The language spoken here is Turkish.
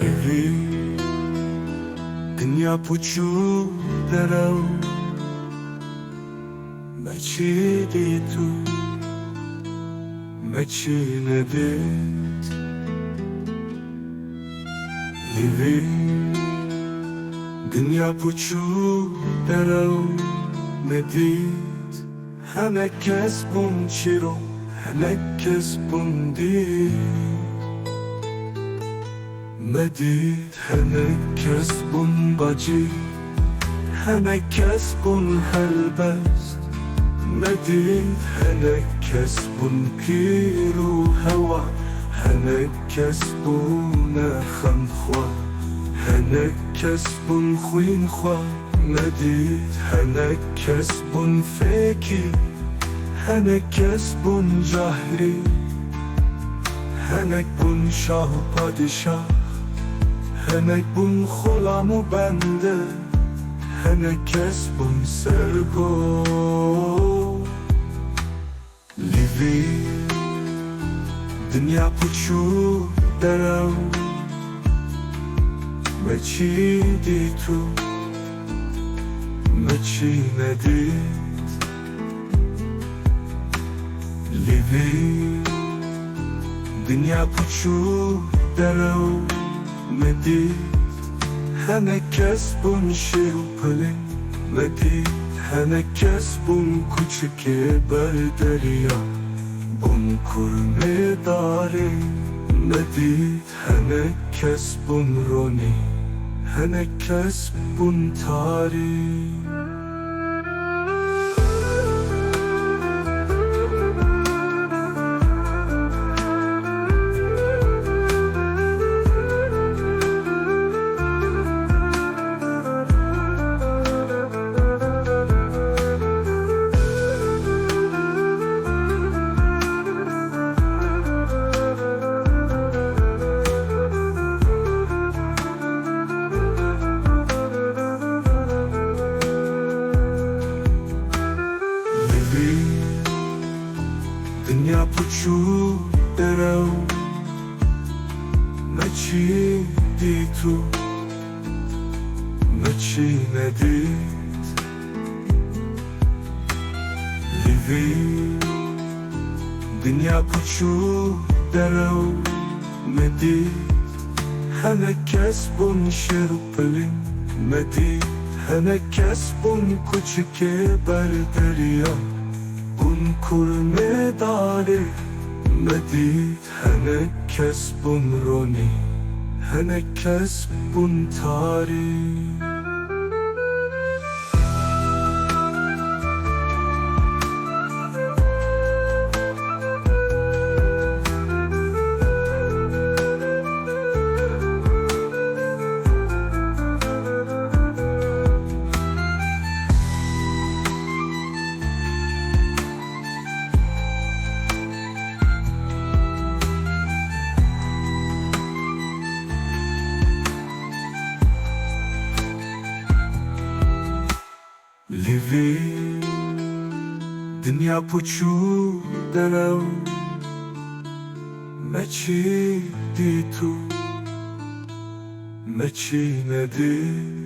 Evi Dünya puču derau Meči ditu Meči nedit Evi Dünya puču derau Nedit Herkes bun çiro Herkes bun di Medit herkes bun bacı Herkes bun helbest Medit herkes bun kiru hava Herkes bun خنخوا Herkes bun خوین خوا Medit herkes bun feki Herkes bun cahri Herkes bun şah padişah Henek bun xulamı bende Herkes bun sergo Livi Dünya puču derau Meči ditu Meči nedit Livi Dünya puču derau Medit herkes bun şirpali Medit herkes bun kuçke berderiya Bun kurmedari Medit herkes bun roni Herkes bun tarih Dünya puču derau Meči ditu Meči nedit Livi Dünya puču derau Medit herkes bun şirpali Medit herkes bun kuçke berderiya Bun kurmedari Medit herkes bun roni Herkes bun tarih Livi Dünya puču derau Meči ditu Meči nedit